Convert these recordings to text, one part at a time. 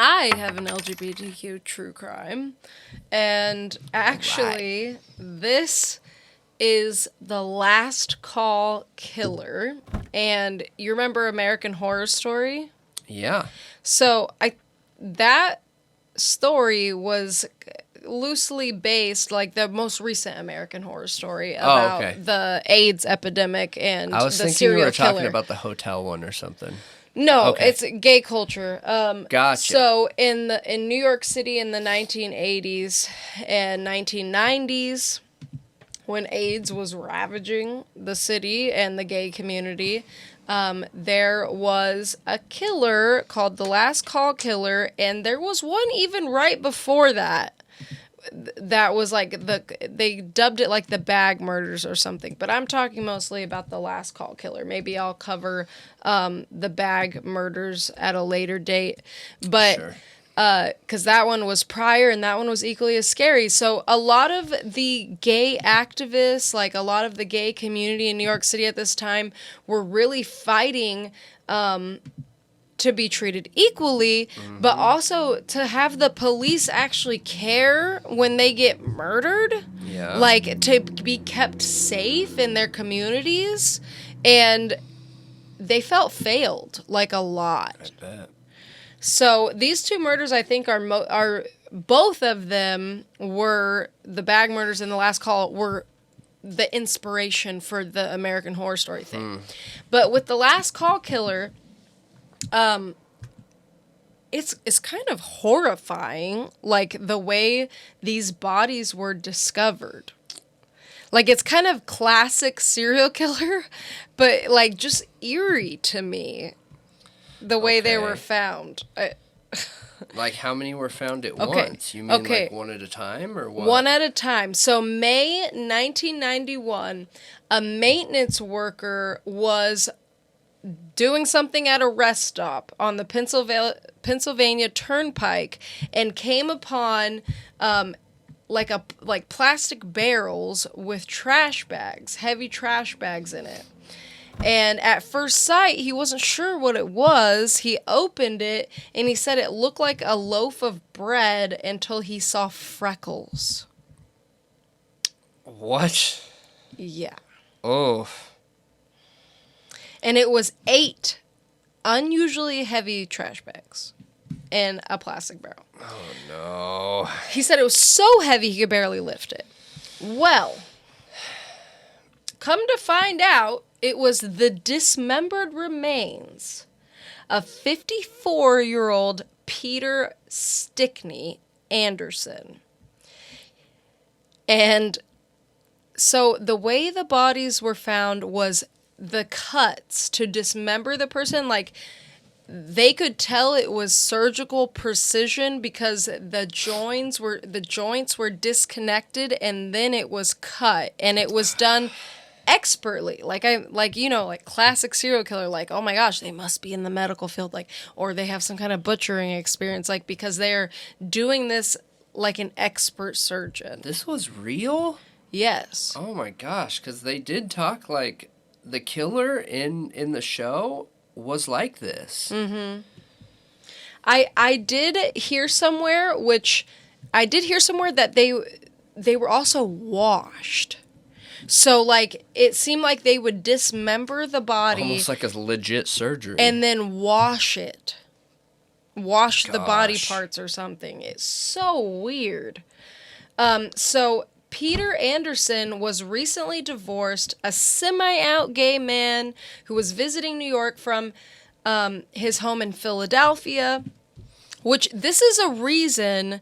I have an LGBTQ true crime, and actually, this is the Last Call Killer. And you remember American Horror Story? Yeah. So that story was loosely based, like the most recent American Horror Story about the AIDS epidemic and I was the thinking serial you were killer. talking about the hotel one or something. No, it's gay culture. Gotcha. So in New York City in the 1980s and 1990s, when AIDS was ravaging the city and the gay community, there was a killer called the Last Call Killer, and there was one even right before that. That was like they dubbed it like the bag murders or something, but I'm talking mostly about the Last Call Killer. Maybe I'll cover the bag murders at a later date, but Sure. Because that one was prior and that one was equally as scary. So a lot of the gay activists, like a lot of the gay community in New York City at this time, were really fighting to be treated equally, but also to have the police actually care when they get murdered. Yeah. Like, to be kept safe in their communities. And they failed, like, a lot. I bet. So these two murders, I think, are both of them were the bag murders and the Last Call were the inspiration for the American Horror Story thing. But with the Last Call Killer, it's kind of horrifying, like the way these bodies were discovered. Like, it's kind of classic serial killer, but like just eerie to me. The way they were found. Like, how many were found at once? You mean like one at a time or what? One at a time. So May 1991, a maintenance worker was doing something at a rest stop on the Pennsylvania Turnpike and came upon like plastic barrels with trash bags, heavy trash bags in it. And at first sight, he wasn't sure what it was. He opened it, and he said it looked like a loaf of bread until he saw freckles. What? Yeah. Oh. And it was 8 unusually heavy trash bags in a plastic barrel. Oh, no. He said it was so heavy he could barely lift it. Well, come to find out, it was the dismembered remains of 54-year-old Peter Stickney Anderson. And so the way the bodies were found was the cuts to dismember the person, like, they could tell it was surgical precision because the joints were disconnected and then it was cut, and it was done expertly, like classic serial killer, like, oh my gosh, they must be in the medical field, like, or they have some kind of butchering experience, like, because they're doing this like an expert surgeon. This was real? Yes. Oh my gosh, because they did talk like the killer in the show was like this. Mm-hmm. I did hear somewhere that they were also washed. So, like, it seemed like they would dismember the body. Almost like a legit surgery. And then wash it. Wash the body parts or something. It's so weird. So, Peter Anderson was recently divorced, a semi-out gay man who was visiting New York from his home in Philadelphia, which this is a reason...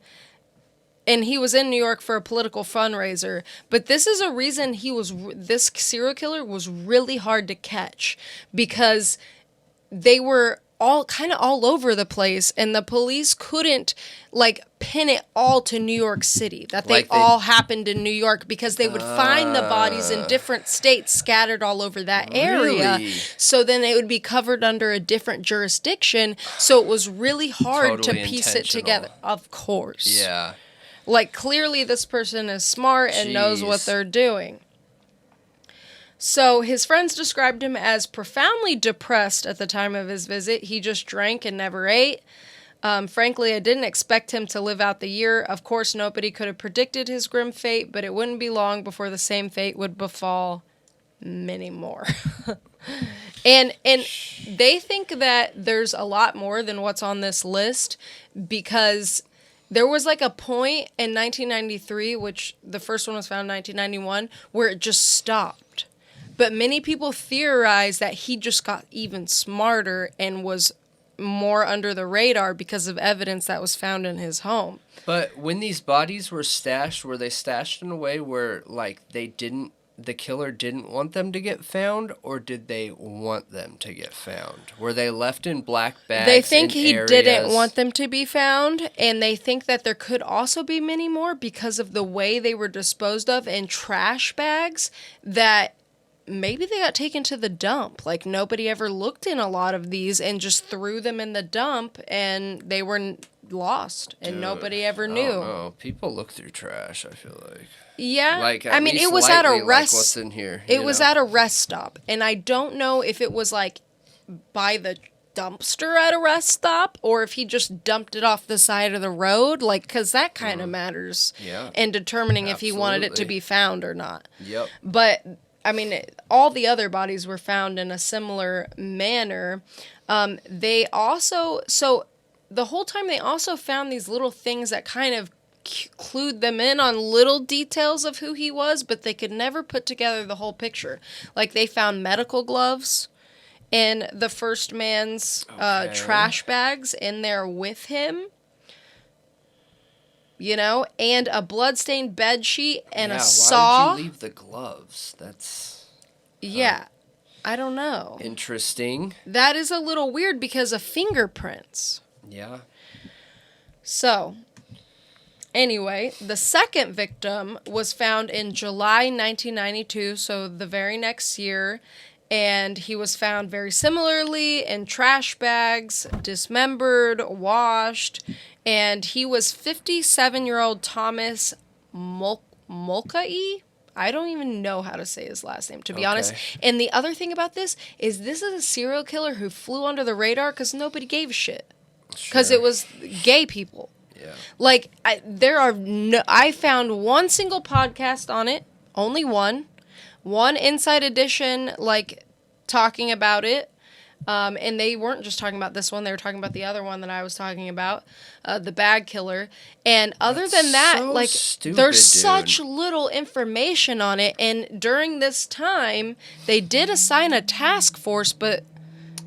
And he was in New York for a political fundraiser. But this is a reason this serial killer was really hard to catch. Because they were all over the place. And the police couldn't, like, pin it all to New York City. That they all happened in New York. Because they would find the bodies in different states scattered all over that area. Really? So then it would be covered under a different jurisdiction. So it was really hard to piece it together. Of course. Yeah. Like, clearly this person is smart and knows what they're doing. So his friends described him as profoundly depressed at the time of his visit. He just drank and never ate. Frankly, I didn't expect him to live out the year. Of course, nobody could have predicted his grim fate, but it wouldn't be long before the same fate would befall many more. And they think that there's a lot more than what's on this list, because there was like a point in 1993, which the first one was found in 1991, where it just stopped. But many people theorize that he just got even smarter and was more under the radar because of evidence that was found in his home. But when these bodies were stashed, were they stashed in a way where, like, the killer didn't want them to get found, or did they want them to get found? Were they left in black bags? They think in he areas? didn't want them to be found, and they think that there could also be many more because of the way they were disposed of in trash bags, that maybe they got taken to the dump. Like, nobody ever looked in a lot of these and just threw them in the dump, and they were lost, and nobody ever knew. No, people look through trash, I feel like. Yeah, Like, I mean, it was at a rest. Like what's in here? It was at a rest stop, and I don't know if it was like by the dumpster at a rest stop, or if he just dumped it off the side of the road, like, because that kind of matters in determining if he wanted it to be found or not. Yep. But I mean, all the other bodies were found in a similar manner. They also, so the whole time they also found these little things that kind of clued them in on little details of who he was, but they could never put together the whole picture. Like, they found medical gloves in the first man's trash bags in there with him. You know, and a bloodstained bed sheet and a saw. Why would you leave the gloves? That's... I don't know. Interesting. That is a little weird because of fingerprints. Yeah. So, anyway, the second victim was found in July 1992, so the very next year, and he was found very similarly in trash bags, dismembered, washed, and he was 57-year-old Thomas Mulcahy. I don't even know how to say his last name, to be honest. And the other thing about this is a serial killer who flew under the radar because nobody gave a shit. Because it was gay people. Yeah. Like, I found one single podcast on it, only one Inside Edition, like, talking about it. And they weren't just talking about this one, they were talking about the other one that I was talking about, the bag killer. And other than that, so like, stupid, there's dude. such little information on it. And during this time, they did assign a task force, but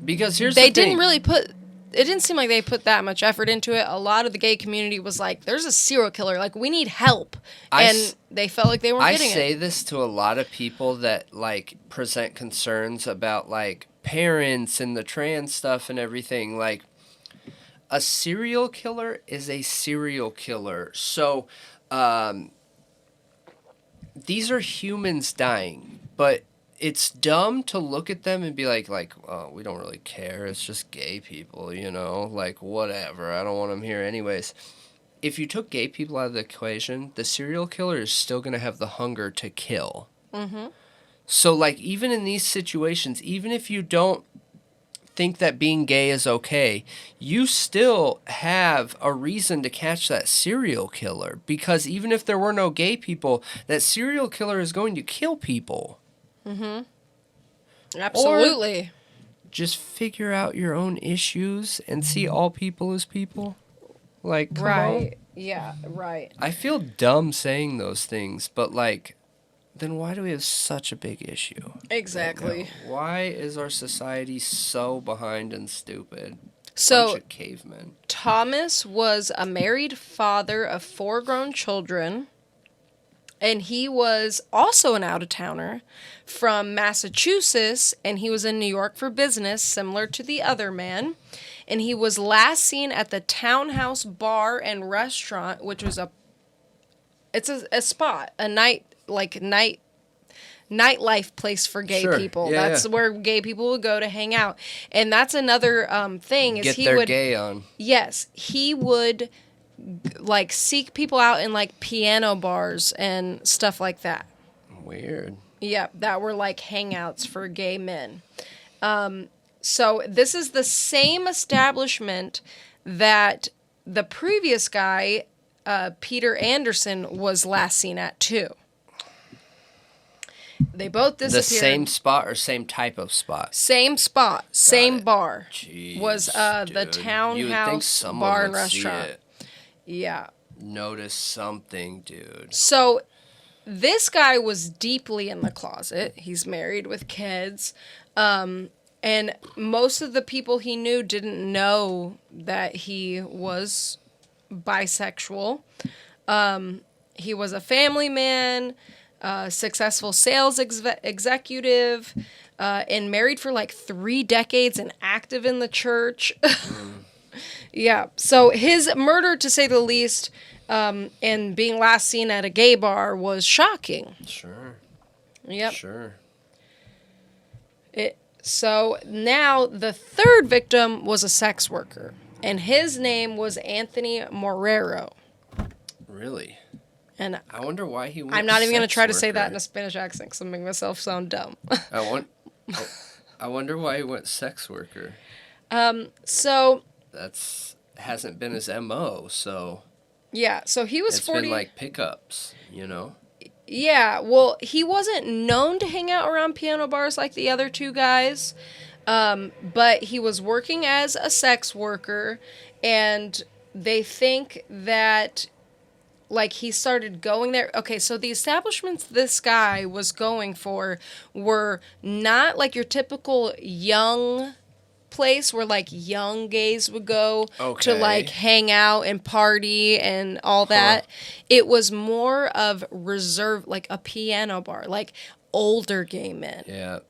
because they didn't really put... It didn't seem like they put that much effort into it. A lot of the gay community was like, there's a serial killer. Like, we need help. And they felt like they weren't getting it. I say this to a lot of people that, like, present concerns about, like, parents and the trans stuff and everything. Like, a serial killer is a serial killer. So, these are humans dying. But it's dumb to look at them and be like, oh, we don't really care. It's just gay people, you know? Like, whatever. I don't want them here anyways. If you took gay people out of the equation, the serial killer is still going to have the hunger to kill. Mm-hmm. So, like, even in these situations, even if you don't think that being gay is okay, you still have a reason to catch that serial killer. Because even if there were no gay people, that serial killer is going to kill people. Mm-hmm. Absolutely. Or just figure out your own issues and see all people as people. Like, come on. Yeah, right. I feel dumb saying those things, but, like, then why do we have such a big issue? Exactly. Right now? Why is our society so behind and stupid? So, bunch of cavemen. Thomas was a married father of 4 grown children. And he was also an out-of-towner from Massachusetts, and he was in New York for business, similar to the other man. And he was last seen at the Townhouse Bar and Restaurant, which was a spot, a nightlife place for gay people. Yeah, that's where gay people would go to hang out. And that's another thing is Get their gay on. Yes, he would like seek people out in like piano bars and stuff like that. Weird. Yeah, that were like hangouts for gay men. So this is the same establishment that the previous guy, Peter Anderson, was last seen at too. They both disappeared. The same spot or same type of spot? Same spot, same bar. Jeez, was the Townhouse Bar and Restaurant. Yeah. Notice something, dude. So this guy was deeply in the closet. He's married with kids. And most of the people he knew didn't know that he was bisexual. He was a family man, successful sales executive, and married for like 3 decades and active in the church. Yeah. So his murder, to say the least, and being last seen at a gay bar was shocking. Sure. Yep. Sure. So now the third victim was a sex worker, and his name was Anthony Morero. Really? And I wonder why he went I'm not even going to try to sex say that worker. in a Spanish accent because I'm making myself sound dumb. I wonder why he went sex worker. So... hasn't been his MO, so... Yeah, so he was 40... It's been like pickups, you know? Yeah, well, he wasn't known to hang out around piano bars like the other 2 guys, but he was working as a sex worker, and they think that, like, he started going there. Okay, so the establishments this guy was going for were not like your typical young place where like young gays would go to like hang out and party and all that. It was more of reserved, like a piano bar, like older gay men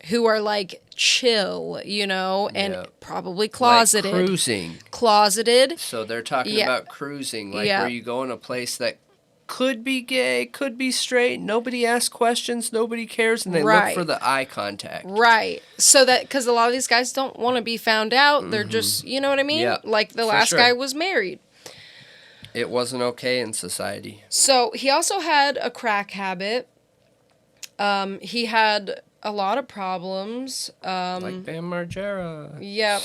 who are like chill, you know, and probably closeted. Like cruising. Closeted. So they're talking about cruising, like where you go in a place that could be gay, could be straight, nobody asks questions, nobody cares, and they look for the eye contact. Right. So that, because a lot of these guys don't want to be found out, they're just, you know what I mean? Yeah, like the last guy was married. It wasn't okay in society. So he also had a crack habit. He had a lot of problems. Like Bam Margera. Yep.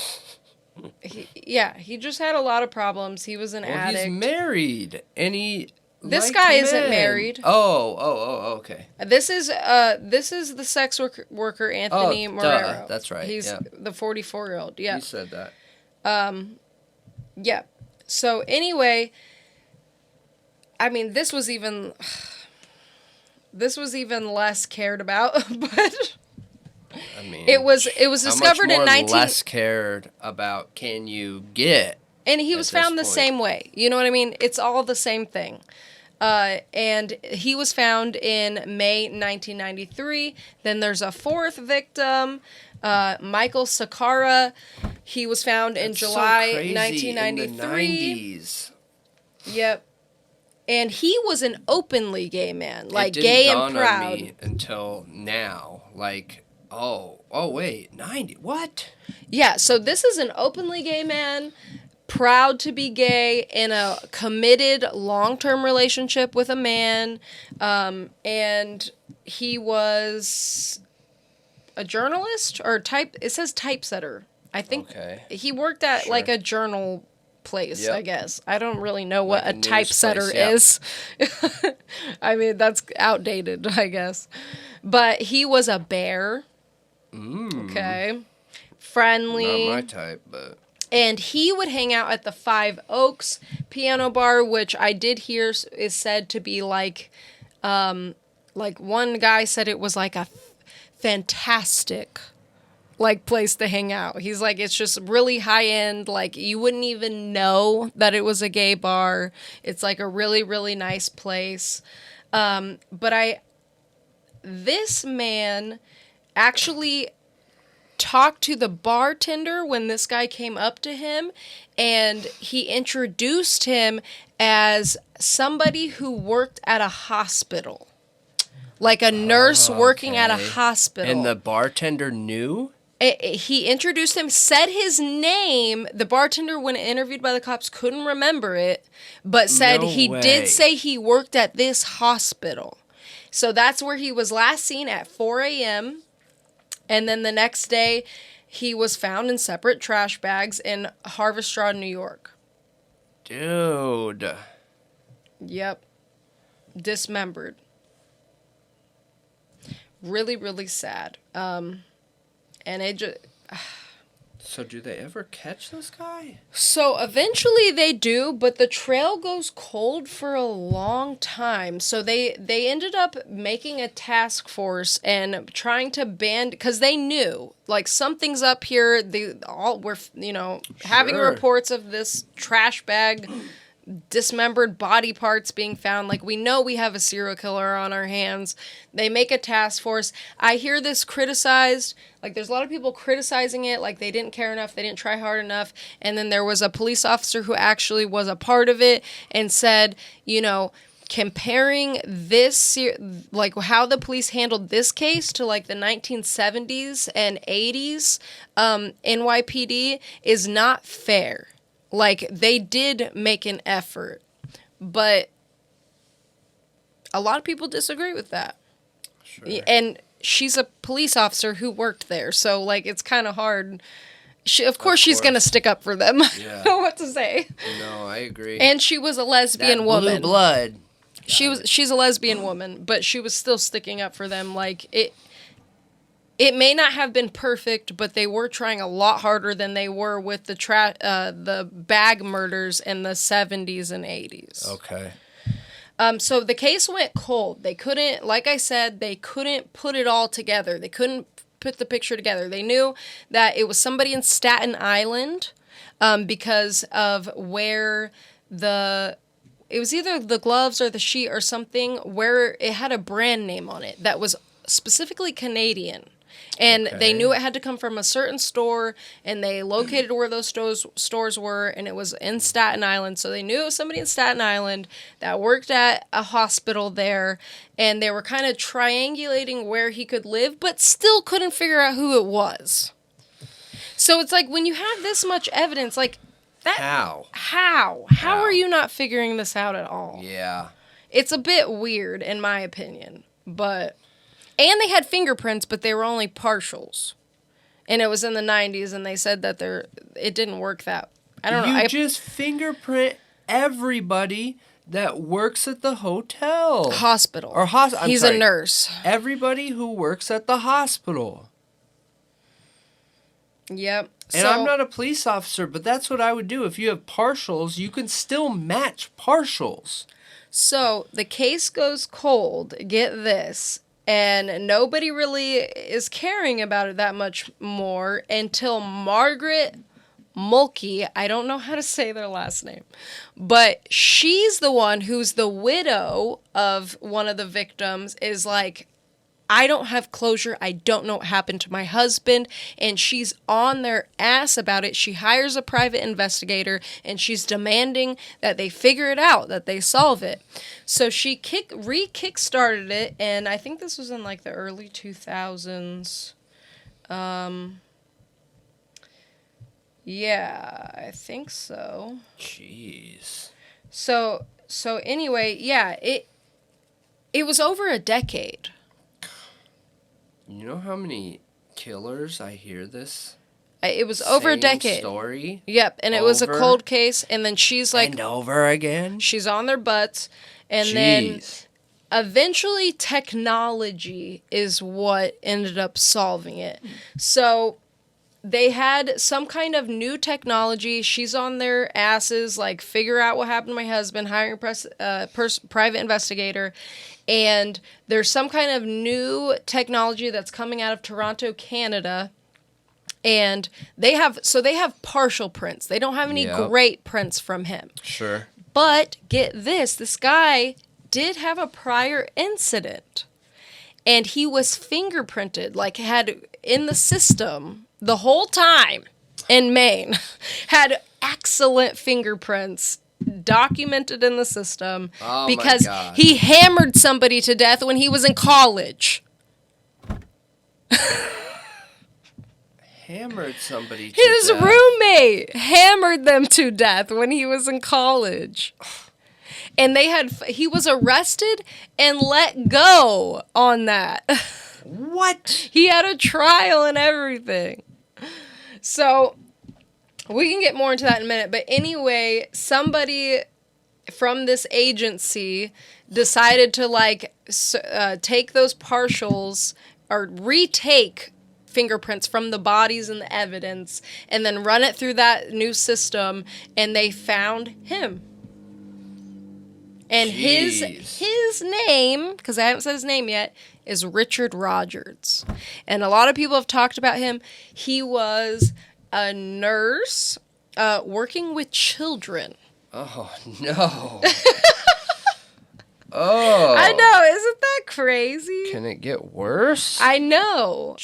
He just had a lot of problems. He was an addict. He's married, and he... This guy isn't married. Oh, okay. This is the sex worker Anthony Morero. That's right. He's the 44-year-old. Yeah. You said that. Yeah. So anyway, I mean, this was even less cared about, but I mean, it was discovered in 19 less cared about can you get? And he was found the same way. You know what I mean? It's all the same thing. And he was found in May 1993. Then there's a 4th victim, Michael Sakara. He was found in July 1993. In the 90s. Yep. And he was an openly gay man, like gay and proud. On me until now, like, oh wait, 90? What? Yeah. So this is an openly gay man. Proud to be gay, in a committed long-term relationship with a man, and he was a journalist or it says typesetter. I think he worked at like a journal place, I guess. I don't really know what a typesetter is. I mean, that's outdated, I guess. But he was a bear. Okay. Friendly. Not my type, but... And he would hang out at the 5 Oaks piano bar, which I did hear is said to be like one guy said it was like a fantastic, like, place to hang out. He's like, it's just really high end. Like, you wouldn't even know that it was a gay bar. It's like a really, really nice place. But this man actually talked to the bartender when this guy came up to him, and he introduced him as somebody who worked at a hospital, like a nurse working at a hospital. And the bartender knew? He introduced him, said his name. The bartender, when interviewed by the cops, couldn't remember it, but said did say he worked at this hospital. So that's where he was last seen at 4 a.m., and then the next day, he was found in separate trash bags in Harvest Straw, New York. Dude. Yep. Dismembered. Really, really sad. And it just... So do they ever catch this guy? So eventually they do, but the trail goes cold for a long time. So they ended up making a task force and trying to ban, because they knew, like, something's up here. We're having Sure. reports of this trash bag, dismembered body parts being found. Like, we know we have a serial killer on our hands. They make a task force. I hear this criticized. Like, there's a lot of people criticizing it, like they didn't care enough, they didn't try hard enough. And then there was a police officer who actually was a part of it and said, comparing this, like, how the police handled this case to, like, the 1970s and 80s NYPD is not fair. Like, they did make an effort, but a lot of people disagree with that. Sure. And she's a police officer who worked there, so, like, it's kind of hard. Of course she's going to stick up for them. Yeah. I don't know what to say. No, I agree. And she was a lesbian woman. Blue blood. She's a lesbian woman, but she was still sticking up for them. Like, it may not have been perfect, but they were trying a lot harder than they were with the bag murders in the 70s and 80s. Okay. So the case went cold. They couldn't, like I said, they couldn't put it all together. They couldn't put the picture together. They knew that it was somebody in Staten Island because of where it was either the gloves or the sheet or something, where it had a brand name on it that was specifically Canadian. And they knew it had to come from a certain store, and they located where those stores were, and it was in Staten Island. So they knew it was somebody in Staten Island that worked at a hospital there, and they were kind of triangulating where he could live, but still couldn't figure out who it was. So it's like, when you have this much evidence, like, that... How are you not figuring this out at all? Yeah. It's a bit weird, in my opinion, but... And they had fingerprints, but they were only partials. And it was in the 90s, and they said that it didn't work that... I don't know. You just fingerprint everybody that works at the hotel. Hospital. Or He's a nurse. Everybody who works at the hospital. Yep. And I'm not a police officer, but that's what I would do. If you have partials, you can still match partials. So the case goes cold. Get this. And nobody really is caring about it that much more until Margaret Mulkey, I don't know how to say their last name, but she's the one who's the widow of one of the victims, is like, I don't have closure. I don't know what happened to my husband. And she's on their ass about it. She hires a private investigator, and she's demanding that they figure it out, that they solve it. So she re-kickstarted it, and I think this was in, like, the early 2000s. Yeah, I think so. Jeez. So anyway, yeah, it was over a decade. You know how many killers I hear this? It was over a decade. Story. Yep, and it was a cold case, and then she's like... And over again? She's on their butts, and then eventually technology is what ended up solving it. So they had some kind of new technology. She's on their asses, like, figure out what happened to my husband, hiring a private investigator. And there's some kind of new technology that's coming out of Toronto, Canada. And they have partial prints. They don't have any great prints from him. Sure. But get this guy did have a prior incident. And he was fingerprinted, like, had in the system the whole time in Maine, had excellent fingerprints documented in the system because he hammered somebody to death when he was in college. Hammered somebody to His death? roommate hammered them to death when he was in college. And he was arrested and let go on that. What? He had a trial and everything. So We can get more into that in a minute. But anyway, somebody from this agency decided to, like, take those partials or retake fingerprints from the bodies and the evidence and then run it through that new system, and they found him. And his name, because I haven't said his name yet, is Richard Rogers. And a lot of people have talked about him. He was a nurse working with children. Oh, no. Oh. I know, isn't that crazy? Can it get worse? I know.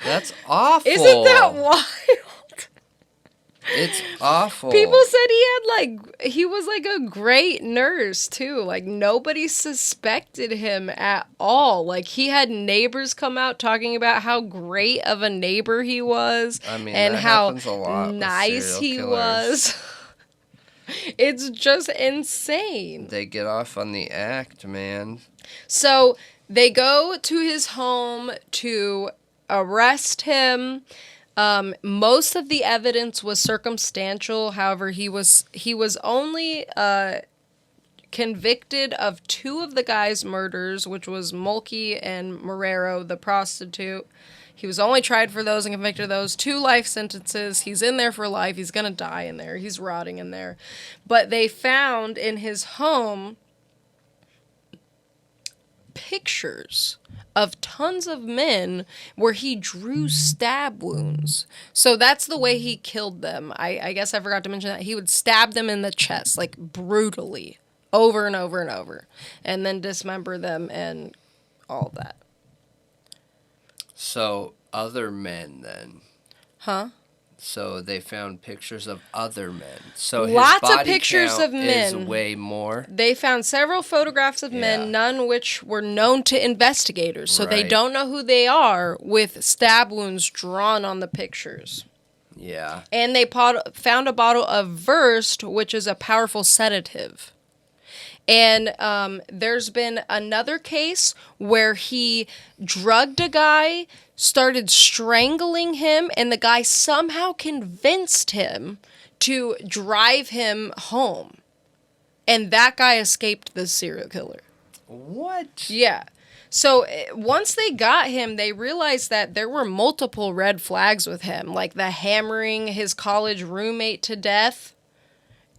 That's awful. Isn't that wild? It's awful. People said he was like a great nurse too. Like, nobody suspected him at all. Like, he had neighbors come out talking about how great of a neighbor he was. I mean, and that how happens a lot nice he killers. was. It's just insane. They get off on the act, man. So they go to his home to arrest him. Most of the evidence was circumstantial. However, he was only convicted of 2 of the guy's murders, which was Mulkey and Marrero, the prostitute. He was only tried for those and convicted of those. 2 life sentences. He's in there for life. He's going to die in there. He's rotting in there. But they found in his home pictures of tons of men where he drew stab wounds. So that's the way he killed them. I guess I forgot to mention that. He would stab them in the chest, like, brutally, over and over and over, and then dismember them and all that. So, other men, then. Huh? So, they found pictures of other men. So, his Lots body of pictures count of men. is way more. They found several photographs of men, none which were known to investigators. So they don't know who they are, with stab wounds drawn on the pictures. Yeah. And they found a bottle of Versed, which is a powerful sedative. And there's been another case where he drugged a guy, started strangling him, and the guy somehow convinced him to drive him home. And that guy escaped the serial killer. What? Yeah. So once they got him, they realized that there were multiple red flags with him, like the hammering his college roommate to death.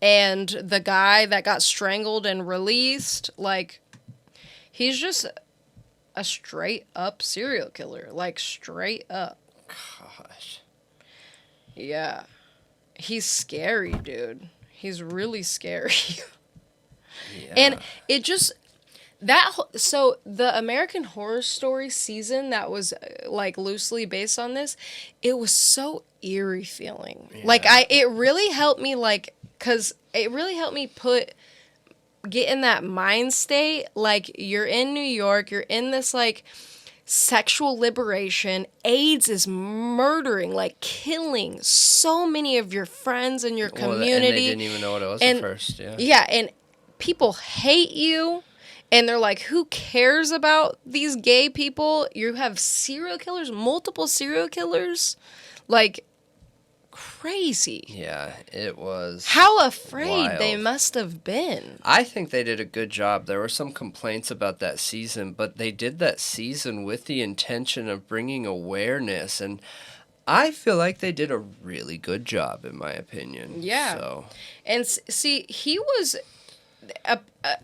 And the guy that got strangled and released, like, he's just a straight up serial killer. Like, straight up. Gosh. Yeah. He's scary, dude. He's really scary. Yeah. And it just, so the American Horror Story season that was, like, loosely based on this, it was so eerie feeling. Yeah. Like, it really helped me, like, because it really helped me get in that mind state. Like, you're in New York, you're in this, like, sexual liberation. AIDS is murdering, like, killing so many of your friends in your community. And they didn't even know what it was at first, yeah. Yeah, and people hate you, and they're like, who cares about these gay people? You have serial killers, multiple serial killers. Like, crazy. Yeah, it was. How afraid wild. They must have been. I think they did a good job. There were some complaints about that season, but they did that season with the intention of bringing awareness, and I feel like they did a really good job, in my opinion. Yeah. So. And see, he was.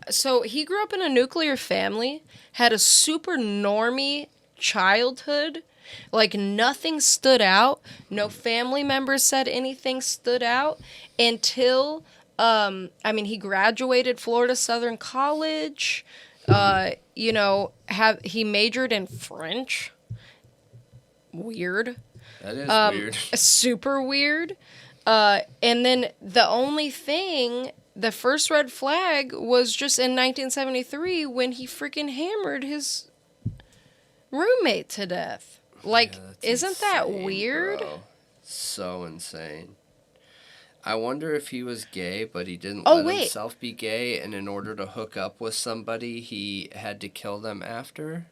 So he grew up in a nuclear family, had a super normie childhood. Like, nothing stood out. No family members said anything stood out until, he graduated Florida Southern College. He majored in French. Weird. That is weird. Super weird. And then the first red flag was just in 1973 when he freaking hammered his roommate to death. Like, isn't insane, that weird? Bro. So insane. I wonder if he was gay, but he didn't let himself be gay, and in order to hook up with somebody, he had to kill them after?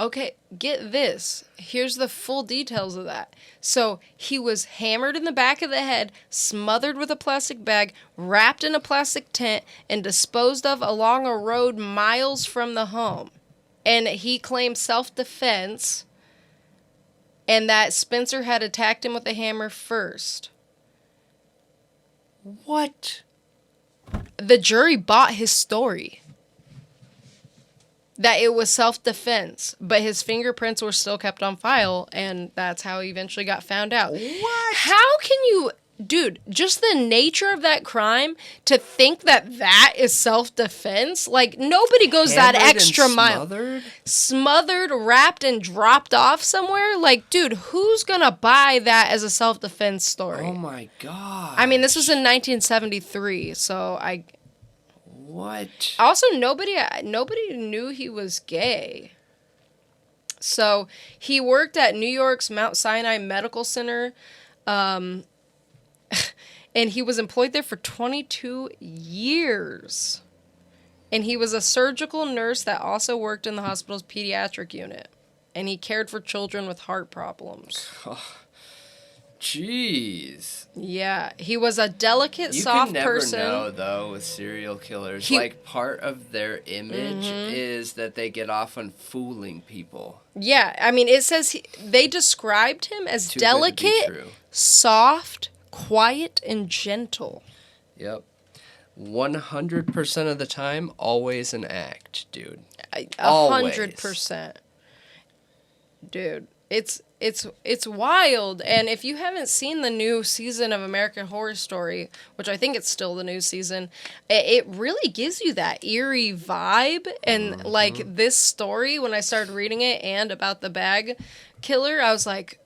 Okay, get this. Here's the full details of that. So he was hammered in the back of the head, smothered with a plastic bag, wrapped in a plastic tent, and disposed of along a road miles from the home. And he claimed self-defense and that Spencer had attacked him with a hammer first. What? The jury bought his story. That it was self-defense, but his fingerprints were still kept on file, and that's how he eventually got found out. What? How can you... Dude, just the nature of that crime, to think that that is self-defense? Like, nobody goes that extra mile. Smothered, wrapped, and dropped off somewhere? Like, dude, who's gonna buy that as a self-defense story? Oh my god. I mean, this was in 1973, so What? Also, nobody knew he was gay. So, he worked at New York's Mount Sinai Medical Center, and he was employed there for 22 years. And he was a surgical nurse that also worked in the hospital's pediatric unit. And he cared for children with heart problems. Jeez. Yeah, he was a delicate, soft person. You can never know, though, with serial killers. Like, part of their image is that they get off on fooling people. Yeah, I mean, it says they described him as delicate, soft, quiet, and gentle. Yep. 100% of the time, always an act, dude. 100%. Dude, it's wild. And if you haven't seen the new season of American Horror Story, which I think it's still the new season, it really gives you that eerie vibe. And like this story, when I started reading it and about the bag killer, I was like,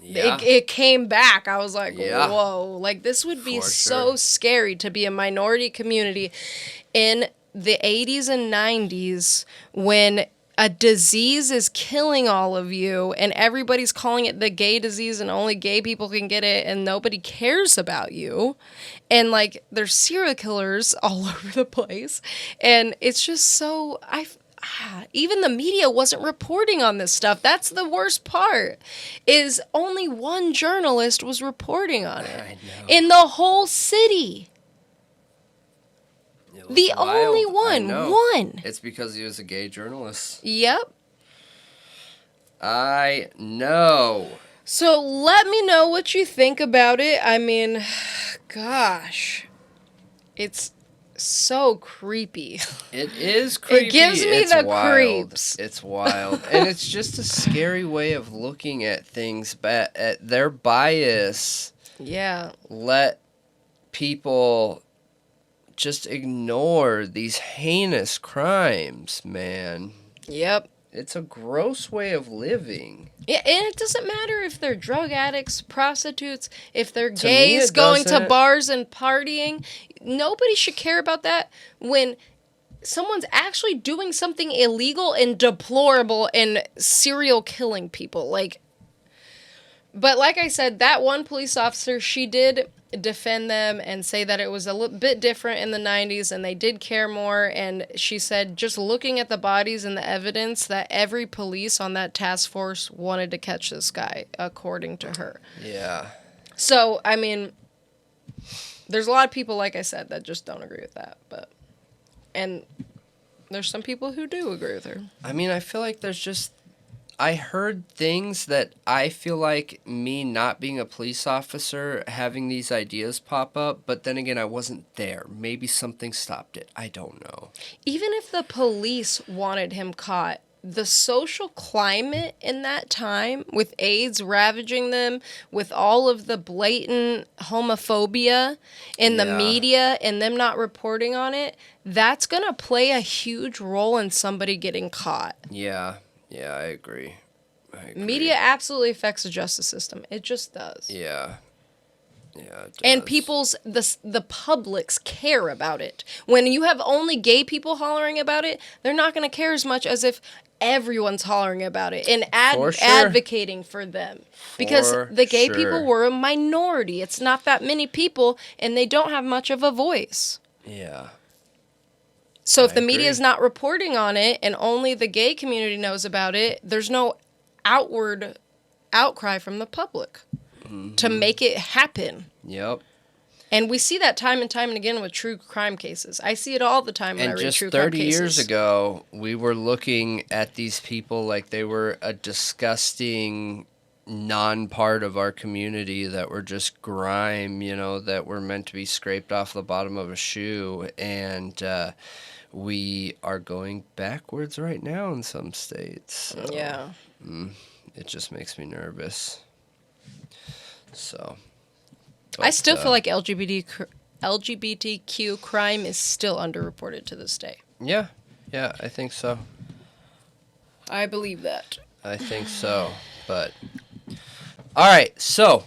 it came back. I was like, whoa, like this would be so scary to be a minority community in the 80s and 90s when a disease is killing all of you and everybody's calling it the gay disease and only gay people can get it and nobody cares about you. And like there's serial killers all over the place. And it's just so even the media wasn't reporting on this stuff. That's the worst part. Is only one journalist was reporting on it. I know. In the whole city. The only one. One. It's because he was a gay journalist. Yep. I know. So let me know what you think about it. I mean, gosh. It's so creepy. It is creepy. It gives me the creeps. It's wild. And it's just a scary way of looking at things, but at their bias. Yeah. Let people just ignore these heinous crimes, man. Yep. It's a gross way of living. Yeah, and it doesn't matter if they're drug addicts, prostitutes, if they're gays going to bars and partying. Nobody should care about that when someone's actually doing something illegal and deplorable and serial killing people. But like I said, that one police officer, she did defend them and say that it was a little bit different in the 90s and they did care more. And she said, just looking at the bodies and the evidence, that every police on that task force wanted to catch this guy, according to her. Yeah. So, I mean, there's a lot of people, like I said, that just don't agree with that. And there's some people who do agree with her. I mean, I feel like I heard things that I feel like me not being a police officer, having these ideas pop up, but then again, I wasn't there. Maybe something stopped it. I don't know. Even if the police wanted him caught, the social climate in that time, with AIDS ravaging them, with all of the blatant homophobia in the media and them not reporting on it, that's going to play a huge role in somebody getting caught. Yeah. Yeah, I agree. Media absolutely affects the justice system. It just does. Yeah. Yeah, it does. And the publics care about it. When you have only gay people hollering about it, they're not going to care as much as if everyone's hollering about it and advocating for them. Because the gay people were a minority. It's not that many people, and they don't have much of a voice. Yeah. So if the media is not reporting on it and only the gay community knows about it, there's no outward outcry from the public to make it happen. Yep. And we see that time and time and again with true crime cases. I see it all the time when I read true crime cases. And just 30 years ago, we were looking at these people like they were a disgusting non-part of our community that were just grime, you know, that were meant to be scraped off the bottom of a shoe. And we are going backwards right now in some states. So, yeah. It just makes me nervous. So... I still feel like LGBTQ crime is still underreported to this day. Yeah, I think so. I believe that. I think so, but... All right, so